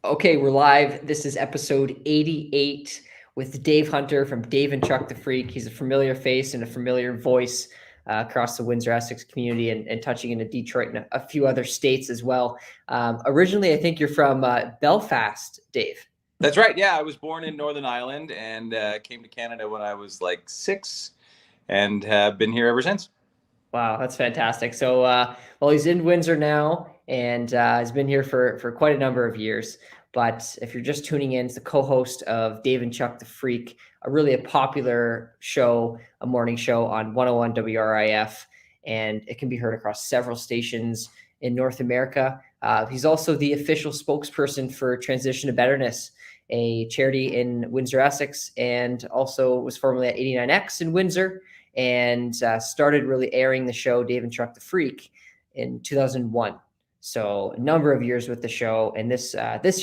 Okay, we're live. This is episode 88 with Dave Hunter from Dave and Chuck the Freak. He's a familiar face and a familiar voice across the Windsor Essex community and touching into Detroit and a few other states as well. Originally, I think you're from Belfast, Dave. That's right. Yeah, I was born in Northern Ireland and came to Canada when I was like 6 and have been here ever since. Wow, that's fantastic. So, well, he's in Windsor now and has been here for quite a number of years. But if you're just tuning in, it's the co-host of Dave and Chuck the Freak, a popular show, a morning show on 101 WRIF, and it can be heard across several stations in North America. He's also the official spokesperson for Transition to Betterness, a charity in Windsor, Essex, and also was formerly at 89X in Windsor, and started really airing the show Dave and Chuck the Freak in 2001. So a number of years with the show, and this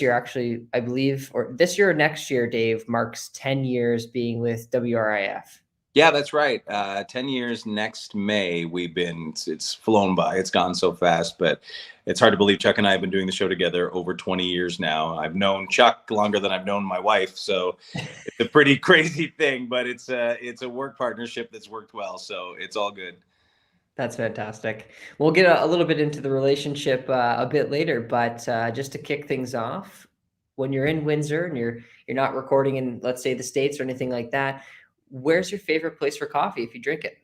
year actually, I believe, or this year or next year, Dave, marks 10 years being with WRIF. Yeah, that's right. 10 years next May. It's flown by. It's gone so fast, but it's hard to believe Chuck and I have been doing the show together over 20 years now. I've known Chuck longer than I've known my wife, so it's a pretty crazy thing, but it's a work partnership that's worked well, so it's all good. That's fantastic. We'll get a little bit into the relationship a bit later, but just to kick things off, when you're in Windsor and you're not recording in, let's say, the States or anything like that, where's your favorite place for coffee if you drink it?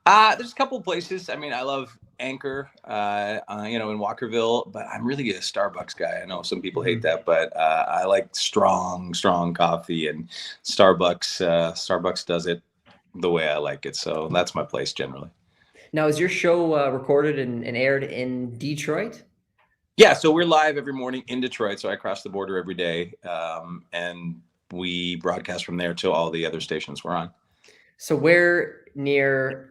There's a couple of places. I mean, I love Anchor, in Walkerville, but I'm really a Starbucks guy. I know some people hate that, but I like strong coffee, and Starbucks does it the way I like it. So that's my place generally. Now, is your show recorded and aired in Detroit? Yeah, so we're live every morning in Detroit. So I cross the border every day, and we broadcast from there to all the other stations we're on. So where near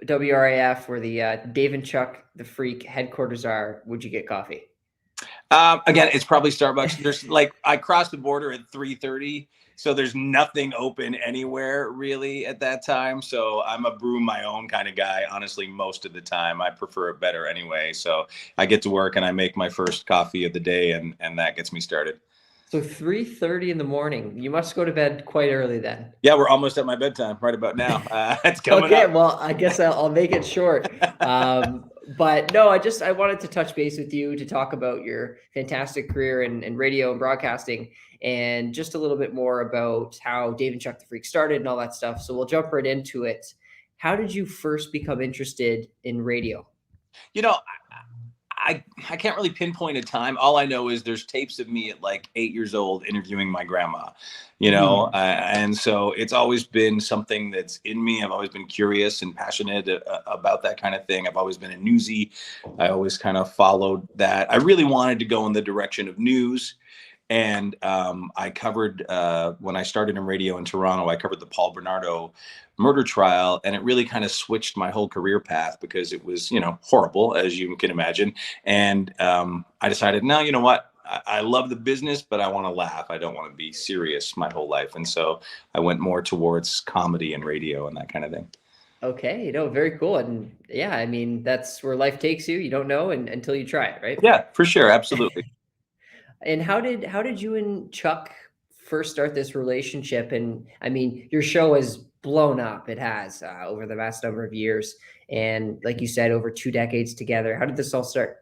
WRIF, where the Dave and Chuck the Freak headquarters are, would you get coffee? Again, it's probably Starbucks. There's I crossed the border at 3:30, so there's nothing open anywhere really at that time. So I'm a brew my own kind of guy. Honestly, most of the time I prefer it better anyway. So I get to work and I make my first coffee of the day, and that gets me started. So 3:30 in the morning. You must go to bed quite early then. Yeah, we're almost at my bedtime right about now. It's coming Okay, up. well, I guess I'll make it short. But no, I wanted to touch base with you to talk about your fantastic career in radio and broadcasting, and just a little bit more about how Dave and Chuck the Freak started and all that stuff. So we'll jump right into it. How did you first become interested in radio? You know, I can't really pinpoint a time. All I know is there's tapes of me at like 8 years old interviewing my grandma, and so it's always been something that's in me. I've always been curious and passionate about that kind of thing. I've always been a newsie. I always kind of followed that. I really wanted to go in the direction of news. And I covered, when I started in radio in Toronto, I covered the Paul Bernardo murder trial, and it really kind of switched my whole career path because it was, horrible, as you can imagine. And I decided, no, you know what? I love the business, but I want to laugh. I don't want to be serious my whole life. And so I went more towards comedy and radio and that kind of thing. Okay, very cool. And yeah, I mean, that's where life takes you. You don't know until you try it, right? Yeah, for sure. Absolutely. And how did you and Chuck first start this relationship? And I mean, your show has blown up. It has over the vast number of years, and like you said, over 2 decades together. How did this all start?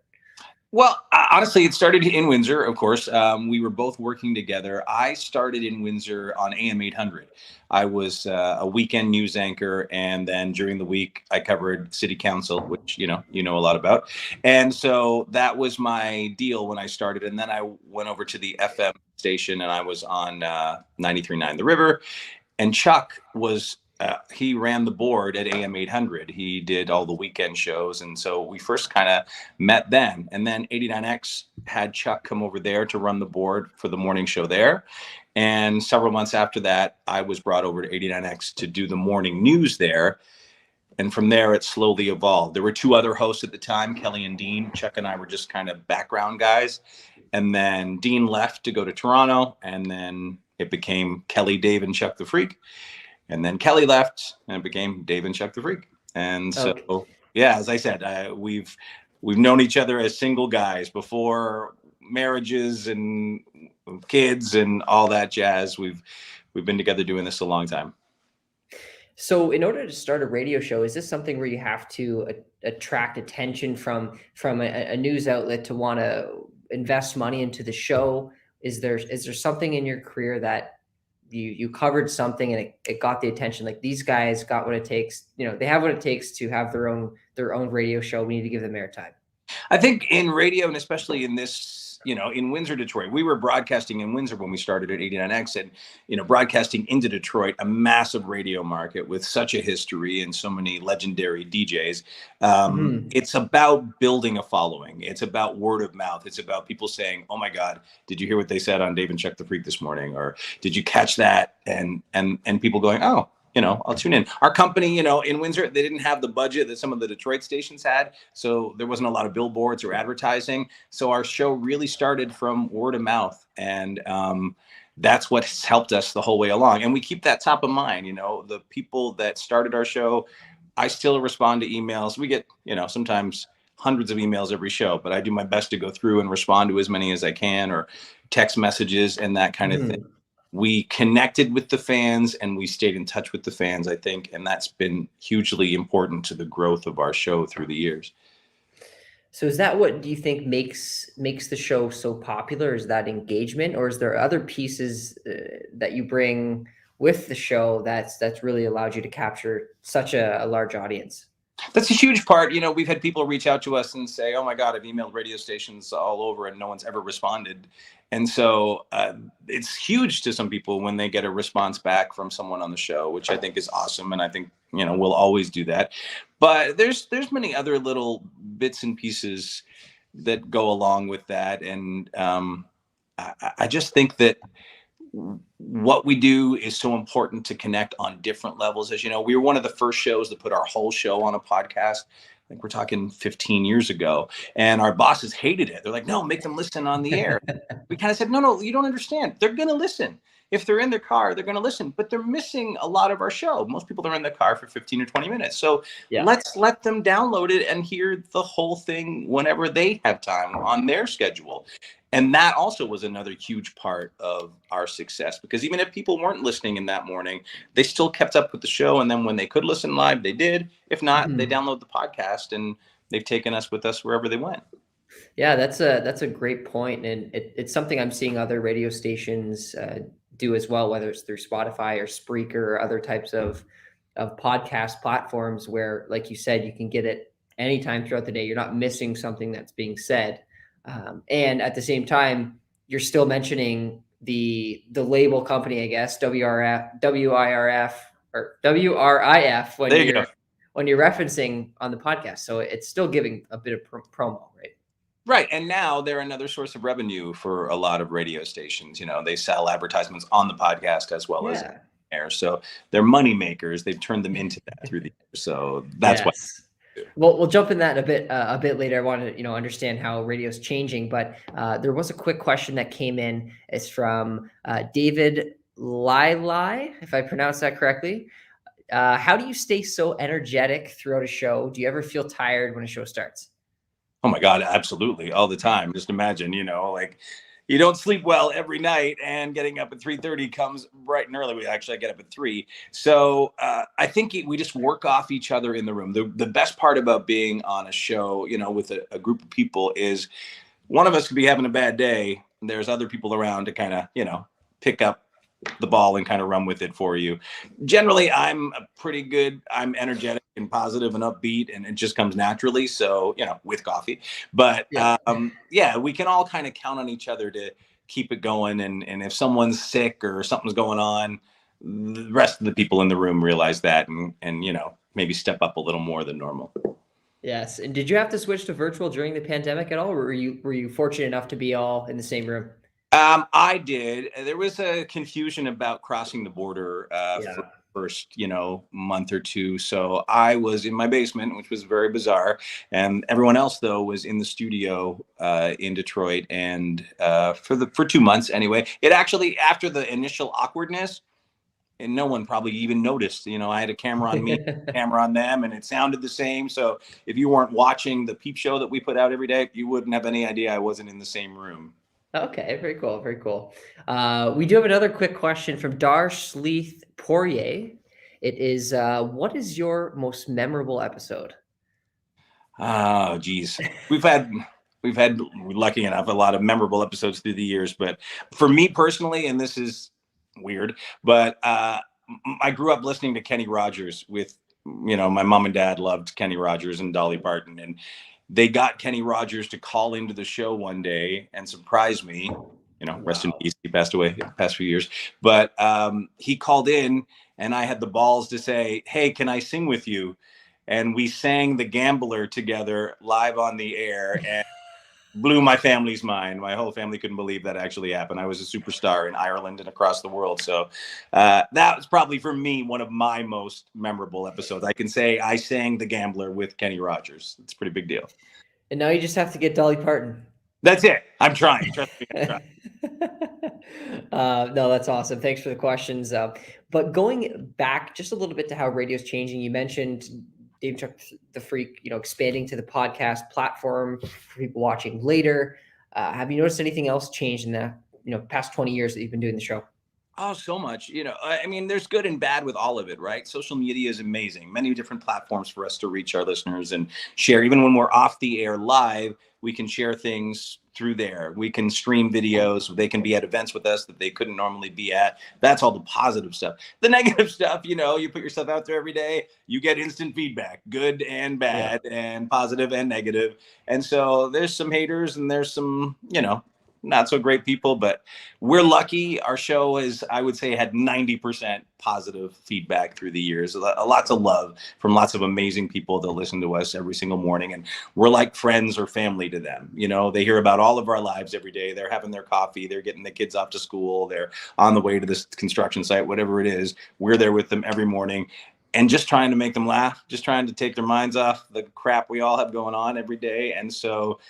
Well, honestly, it started in Windsor, of course. We were both working together. I started in Windsor on AM 800. I was a weekend news anchor, and then during the week, I covered city council, which you know a lot about. And so that was my deal when I started. And then I went over to the FM station, and I was on 93.9 The River. And Chuck was he ran the board at AM 800. He did all the weekend shows. And so we first kind of met then. And then 89X had Chuck come over there to run the board for the morning show there. And several months after that, I was brought over to 89X to do the morning news there. And from there, it slowly evolved. There were 2 other hosts at the time, Kelly and Dean. Chuck and I were just kind of background guys. And then Dean left to go to Toronto. And then it became Kelly, Dave, and Chuck the Freak. And then Kelly left, and it became Dave and Chuck the Freak. And so, yeah, as I said, we've known each other as single guys before marriages and kids and all that jazz. We've been together doing this a long time. So in order to start a radio show, is this something where you have to attract attention from a news outlet to want to invest money into the show? Is there something in your career that you covered something and it got the attention? Like, these guys got what it takes, they have what it takes to have their own radio show. We need to give them airtime. I think in radio, and especially in this, in Windsor, Detroit, we were broadcasting in Windsor when we started at 89X, and, broadcasting into Detroit, a massive radio market with such a history and so many legendary DJs. It's about building a following. It's about word of mouth. It's about people saying, "Oh my God, did you hear what they said on Dave and Chuck the Freak this morning?" Or "Did you catch that?" And people going, "Oh, I'll tune in." Our company, in Windsor, they didn't have the budget that some of the Detroit stations had. So there wasn't a lot of billboards or advertising. So our show really started from word of mouth. And that's what's helped us the whole way along. And we keep that top of mind. The people that started our show, I still respond to emails. We get, sometimes hundreds of emails every show, but I do my best to go through and respond to as many as I can, or text messages and that kind of thing. We connected with the fans and we stayed in touch with the fans, I think. And that's been hugely important to the growth of our show through the years. So is that what do you think makes the show so popular? Is that engagement, or is there other pieces that you bring with the show that's really allowed you to capture such a large audience? That's a huge part. We've had people reach out to us and say, "Oh my God, I've emailed radio stations all over and no one's ever responded." And so it's huge to some people when they get a response back from someone on the show, which I think is awesome. And I think, we'll always do that. But there's many other little bits and pieces that go along with that. And I just think that what we do is so important to connect on different levels. As you know, we were one of the first shows to put our whole show on a podcast. I think we're talking 15 years ago, and our bosses hated it. They're like, "No, make them listen on the air." We kind of said, no, you don't understand. They're going to listen. If they're in their car, they're going to listen, but they're missing a lot of our show. Most people are in the car for 15 or 20 minutes. So let's let them download it and hear the whole thing whenever they have time on their schedule. And that also was another huge part of our success, because even if people weren't listening in that morning, they still kept up with the show. And then when they could listen live, they did. If not, they download the podcast, and they've taken us with us wherever they went. Yeah, that's a great point. And it's something I'm seeing other radio stations do as well, whether it's through Spotify or Spreaker or other types of podcast platforms where, like you said, you can get it anytime throughout the day. You're not missing something that's being said. And at the same time, you're still mentioning the label company, I guess, WRIF or WRIF when you're referencing on the podcast. So it's still giving a bit of promo, right? Right. And now they're another source of revenue for a lot of radio stations. They sell advertisements on the podcast as well as air. So they're money makers. They've turned them into that through the years. So that's why. Well, we'll jump in that a bit later. I want to, understand how radio is changing, but there was a quick question that came in. It's from David Lilai, if I pronounced that correctly. How do you stay so energetic throughout a show? Do you ever feel tired when a show starts? Oh my God, absolutely. All the time. Just imagine, like you don't sleep well every night, and getting up at 3:30 comes bright and early. I get up at 3. So I think we just work off each other in the room. The best part about being on a show, with a group of people is one of us could be having a bad day. And there's other people around to kind of, pick up the ball and kind of run with it for you. Generally, I'm pretty good. I'm energetic and positive and upbeat, and it just comes naturally. So, with coffee, but we can all kind of count on each other to keep it going. And if someone's sick or something's going on, the rest of the people in the room realize that and maybe step up a little more than normal. Yes. And did you have to switch to virtual during the pandemic at all? Or were you fortunate enough to be all in the same room? I did. There was a confusion about crossing the border for the first, month or two. So I was in my basement, which was very bizarre. And everyone else, though, was in the studio in Detroit. And for 2 months anyway, it actually, after the initial awkwardness, and no one probably even noticed. I had a camera on me, camera on them, and it sounded the same. So if you weren't watching the peep show that we put out every day, you wouldn't have any idea I wasn't in the same room. Okay, very cool, very cool. We do have another quick question from Darsh Sleeth Poirier. It is, what is your most memorable episode? Oh, geez. We've had lucky enough a lot of memorable episodes through the years, but for me personally, and this is weird, but I grew up listening to Kenny Rogers with, my mom and dad loved Kenny Rogers and Dolly Parton, and they got Kenny Rogers to call into the show one day and surprise me. Rest in Wow. peace. He passed away the past few years, but he called in, and I had the balls to say, "Hey, can I sing with you?" And we sang The Gambler together live on the air, and blew my family's mind. My whole family couldn't believe that actually happened. I was a superstar in Ireland and across the world. So that was probably for me one of my most memorable episodes. I can say I sang The Gambler with Kenny Rogers. It's a pretty big deal. And now you just have to get Dolly Parton. That's it. I'm trying. Trust me, I'm trying. No, that's awesome. Thanks for the questions. But going back just a little bit to how radio is changing, you mentioned Dave Chuck the Freak, expanding to the podcast platform for people watching later. Have you noticed anything else change in the past 20 years that you've been doing the show? Oh, so much. I mean, there's good and bad with all of it, right? Social media is amazing. Many different platforms for us to reach our listeners and share. Even when we're off the air live, we can share things through there. We can stream videos. They can be at events with us that they couldn't normally be at. That's all the positive stuff. The negative stuff, you put yourself out there every day, you get instant feedback, good and bad, and positive and negative. And so there's some haters and there's some, not so great people, but we're lucky. Our show is, I would say, had 90% positive feedback through the years. Lots of love from lots of amazing people that listen to us every single morning. And we're like friends or family to them. They hear about all of our lives every day. They're having their coffee. They're getting the kids off to school. They're on the way to this construction site, whatever it is. We're there with them every morning. And just trying to make them laugh, just trying to take their minds off the crap we all have going on every day. And so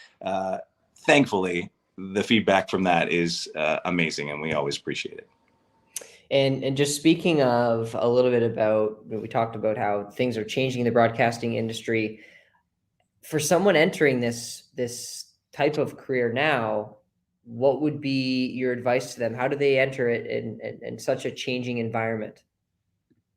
thankfully, the feedback from that is amazing, and we always appreciate it. And just speaking of a little bit about, we talked about how things are changing in the broadcasting industry. For someone entering this type of career now, what would be your advice to them? How do they enter it in such a changing environment?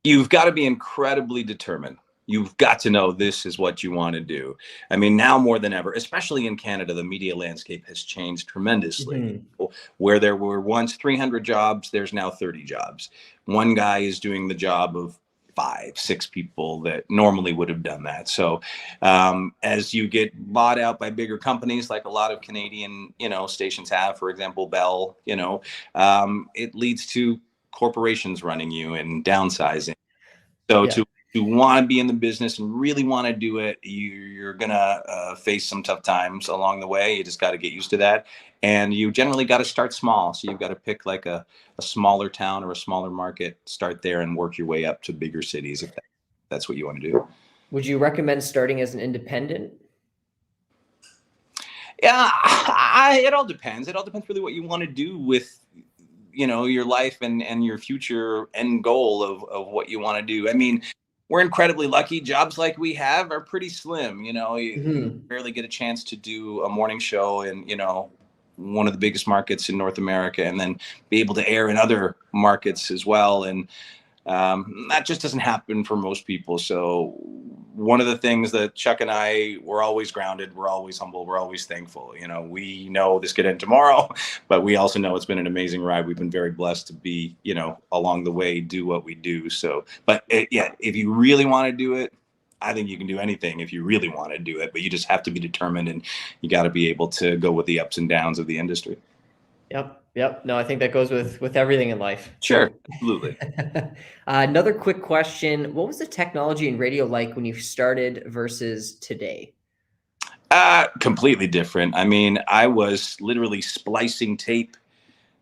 You've got to be incredibly determined. You've got to know this is what you want to do. I mean, now more than ever, especially in Canada, the media landscape has changed tremendously. Mm-hmm. Where there were once 300 jobs, there's now 30 jobs. One guy is doing the job of 5, 6 people that normally would have done that. So as you get bought out by bigger companies, like a lot of Canadian, stations have, for example, Bell, it leads to corporations running you and downsizing. So to want to be in the business and really want to do it, you're going to face some tough times along the way. You just got to get used to that. And you generally got to start small. So you've got to pick like a smaller town or a smaller market, start there and work your way up to bigger cities if that's what you want to do. Would you recommend starting as an independent? Yeah, it all depends. It all depends really what you want to do with your life and your future end goal of what you want to do. I mean, we're incredibly lucky. Jobs like we have are pretty slim. You barely get a chance to do a morning show in, one of the biggest markets in North America, and then be able to air in other markets as well. And that just doesn't happen for most people. So one of the things that Chuck and I, we're always grounded, we're always humble, we're always thankful. We know this could end tomorrow, but we also know it's been an amazing ride. We've been very blessed to be, along the way, do what we do. So, but if you really want to do it, I think you can do anything if you really want to do it, but you just have to be determined, and you got to be able to go with the ups and downs of the industry. Yep. No, I think that goes with everything in life. Sure. Absolutely. Another quick question. What was the technology in radio like when you started versus today? Completely different. I mean, I was literally splicing tape.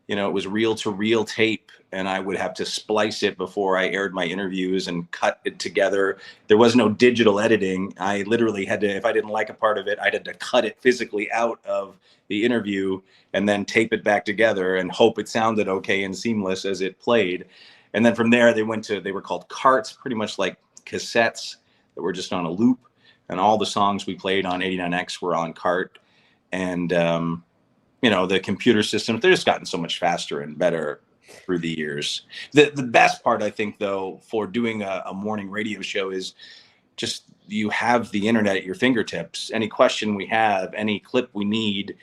It was reel to reel tape, and I would have to splice it before I aired my interviews and cut it together. There was no digital editing. I literally had to, if I didn't like a part of it, I had to cut it physically out of the interview and then tape it back together and hope it sounded okay and seamless as it played. And then from there, they were called carts, pretty much like cassettes that were just on a loop. And all the songs we played on 89X were on cart. And, the computer systems, they're just gotten so much faster and better through the years. The best part, I think, though, for doing a morning radio show is just you have the internet at your fingertips. Any question we have, any clip we need,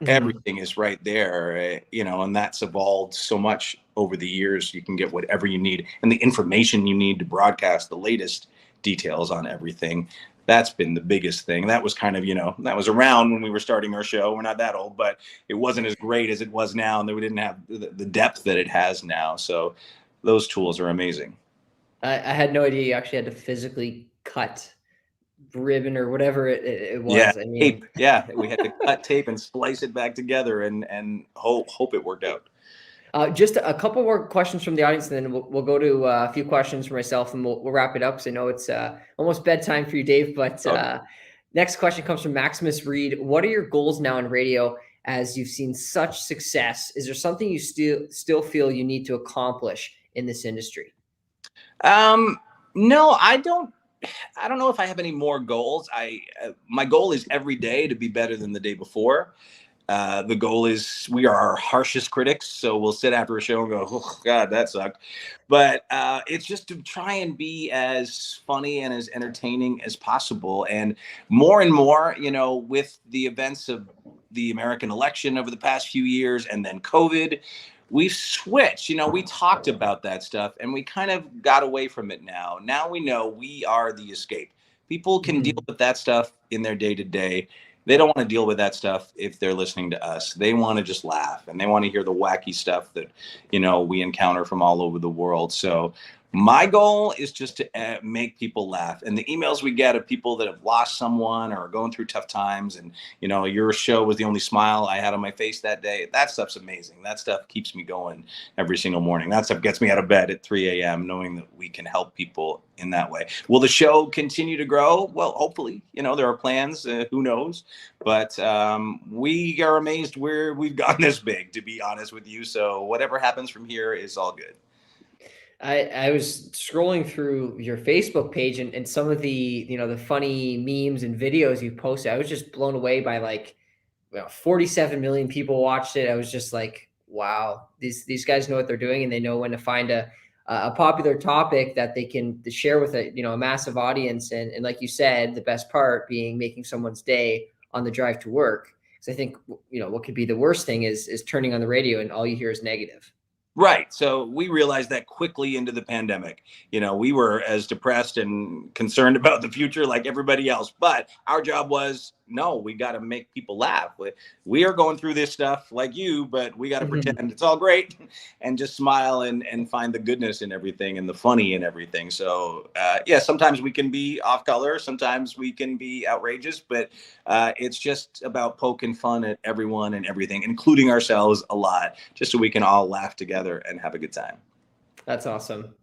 everything is right there, and that's evolved so much over the years. You can get whatever you need and the information you need to broadcast the latest details on everything. That's been the biggest thing. That was kind of, that was around when we were starting our show. We're not that old, but it wasn't as great as it was now. And we didn't have the depth that it has now. So those tools are amazing. I had no idea you actually had to physically cut ribbon or whatever it was. Yeah, I mean, tape. Yeah, we had to cut tape and splice it back together and hope it worked out. Just a couple more questions from the audience, and then we'll go to a few questions for myself, and we'll wrap it up because I know it's almost bedtime for you, Dave. But next question comes from Maximus Reed. What are your goals now in radio as you've seen such success? Is there something you still feel you need to accomplish in this industry? No, I don't know if I have any more goals. My goal is every day to be better than the day before. The goal is we are our harshest critics, so we'll sit after a show and go, "Oh God, that sucked." But it's just to try and be as funny and as entertaining as possible. And more, with the events of the American election over the past few years, and then COVID, we've switched. We talked about that stuff, and we kind of got away from it now. Now we know we are the escape. People can deal with that stuff in their day to day. They don't want to deal with that stuff if they're listening to us. They want to just laugh, and they want to hear the wacky stuff that, we encounter from all over the world. So my goal is just to make people laugh. And the emails we get of people that have lost someone or are going through tough times, and, your show was the only smile I had on my face that day. That stuff's amazing. That stuff keeps me going every single morning. That stuff gets me out of bed at 3 a.m. knowing that we can help people in that way. Will the show continue to grow? Well, hopefully, there are plans, who knows, but we are amazed we've gotten this big, to be honest with you. So whatever happens from here is all good. I was scrolling through your Facebook page and some of the, the funny memes and videos you posted. I was just blown away by 47 million people watched it. I was just like, wow, these guys know what they're doing, and they know when to find a popular topic that they can share with a massive audience. And like you said, the best part being making someone's day on the drive to work. Because I think, what could be the worst thing is turning on the radio and all you hear is negative. Right. So we realized that quickly into the pandemic. We were as depressed and concerned about the future like everybody else. But our job was, no, we got to make people laugh. We are going through this stuff like you, but we got to pretend it's all great and just smile and find the goodness in everything and the funny in everything. So, sometimes we can be off color. Sometimes we can be outrageous, but it's just about poking fun at everyone and everything, including ourselves a lot, just so we can all laugh together and have a good time. That's awesome.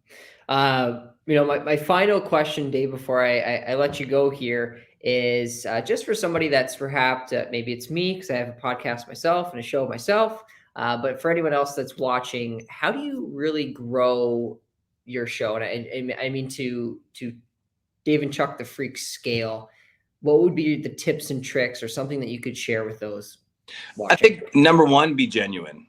My final question, Dave, before I let you go here is just for somebody that's perhaps maybe it's me because I have a podcast myself and a show myself, but for anyone else that's watching, how do you really grow your show? And I mean to Dave and Chuck the Freak scale. What would be the tips and tricks or something that you could share with those watching? I think number one, be genuine.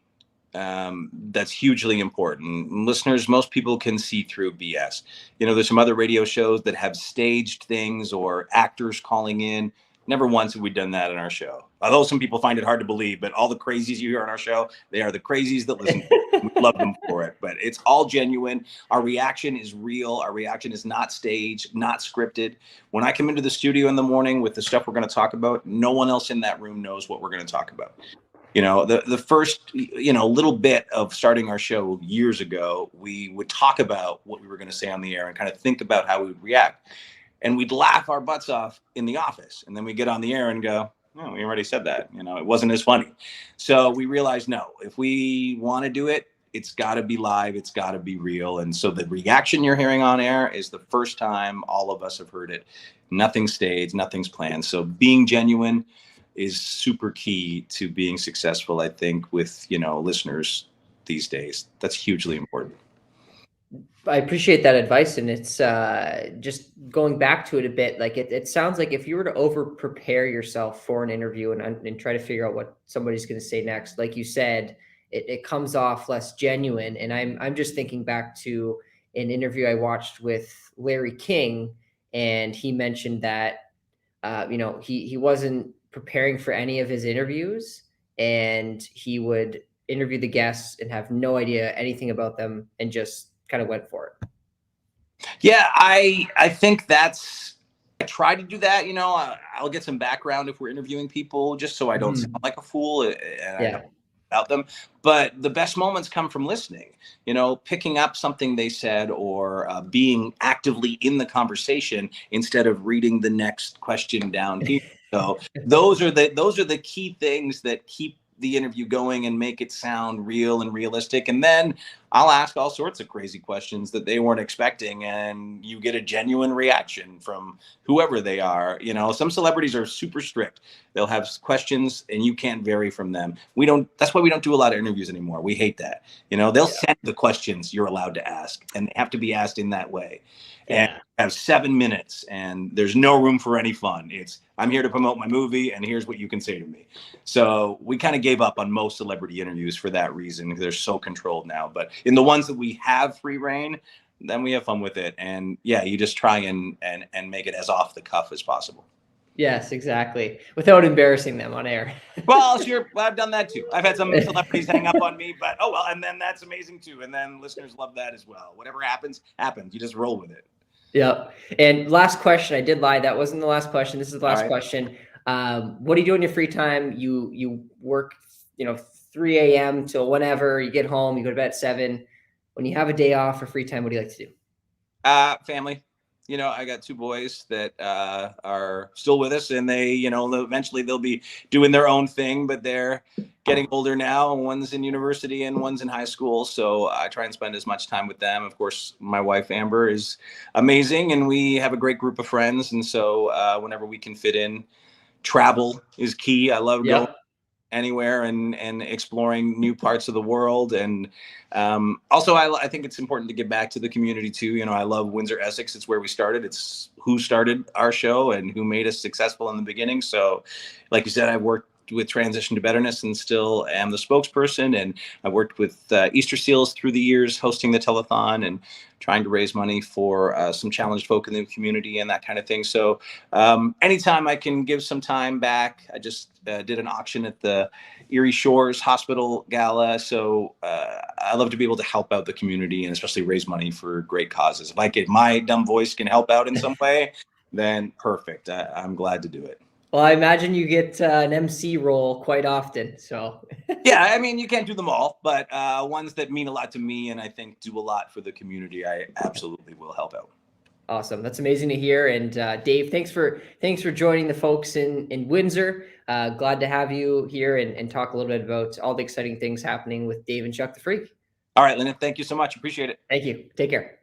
That's hugely important. Listeners, most people can see through BS. There's some other radio shows that have staged things or actors calling in. Never once have we done that in our show. Although some people find it hard to believe, but all the crazies you hear on our show, they are the crazies that listen. We love them for it, but it's all genuine. Our reaction is real. Our reaction is not staged, not scripted. When I come into the studio in the morning with the stuff we're going to talk about, no one else in that room knows what we're going to talk about. The first, little bit of starting our show years ago, we would talk about what we were going to say on the air and kind of think about how we would react. And we'd laugh our butts off in the office. And then we get on the air and go, no, we already said that. It wasn't as funny. So we realized, no, if we want to do it, it's got to be live. It's got to be real. And so the reaction you're hearing on air is the first time all of us have heard it. Nothing's staged, nothing's planned. So being genuine is super key to being successful, I think, with, listeners these days. That's hugely important. I appreciate that advice, and it's just going back to it a bit. Like it sounds like if you were to over prepare yourself for an interview and try to figure out what somebody's going to say next, like you said, it comes off less genuine. And I'm just thinking back to an interview I watched with Larry King, and he mentioned that he wasn't preparing for any of his interviews, and he would interview the guests and have no idea anything about them and just kind of went for it. Yeah, I think I try to do that. I'll get some background if we're interviewing people, just so I don't sound like a fool and I know Yeah. about them. But the best moments come from listening. Picking up something they said, or being actively in the conversation instead of reading the next question down here. So those are the key things that keep the interview going and make it sound real and realistic. And then I'll ask all sorts of crazy questions that they weren't expecting, and you get a genuine reaction from whoever they are. Some celebrities are super strict. They'll have questions and you can't vary from them. That's why we don't do a lot of interviews anymore. We hate that. They'll send the questions you're allowed to ask, and they have to be asked in that way. And Yeah. have 7 minutes, and there's no room for any fun. It's, I'm here to promote my movie, and here's what you can say to me. So we kind of gave up on most celebrity interviews for that reason, because they're so controlled now. But in the ones that we have free reign, then we have fun with it. And yeah, you just try and make it as off the cuff as possible. Yes, exactly. Without embarrassing them on air. Well, sure. I've done that too. I've had some celebrities hang up on me, but oh well. And then that's amazing too. And then listeners love that as well. Whatever happens, happens. You just roll with it. Yep. And last question, I did lie. That wasn't the last question. This is the All last right. question. What do you do in your free time? You work, 3 a.m. till whenever you get home, you go to bed at 7. When you have a day off or free time, what do you like to do? Family. I got 2 boys that are still with us, and they, eventually they'll be doing their own thing, but they're getting older now. One's in university and one's in high school. So I try and spend as much time with them. Of course, my wife, Amber, is amazing, and we have a great group of friends. And so whenever we can fit in, travel is key. I love going Yep. anywhere and exploring new parts of the world. And also I think it's important to give back to the community too. I love Windsor, Essex. It's where we started. It's who started our show and who made us successful in the beginning. So like you said, I've worked with Transition to Betterness and still am the spokesperson. And I worked with Easter Seals through the years, hosting the telethon and trying to raise money for some challenged folk in the community and that kind of thing. So anytime I can give some time back. I just did an auction at the Erie Shores Hospital Gala. So I love to be able to help out the community and especially raise money for great causes. If my dumb voice can help out in some way, then perfect. I'm glad to do it. Well, I imagine you get an MC role quite often. So Yeah, I mean, you can't do them all, but ones that mean a lot to me and I think do a lot for the community, I absolutely will help out. awesome. That's amazing to hear. And Dave, thanks for joining the folks in Windsor. Glad to have you here and talk a little bit about all the exciting things happening with Dave and Chuck the Freak. All right, Lennon, thank you so much. Appreciate it. Thank you. Take care.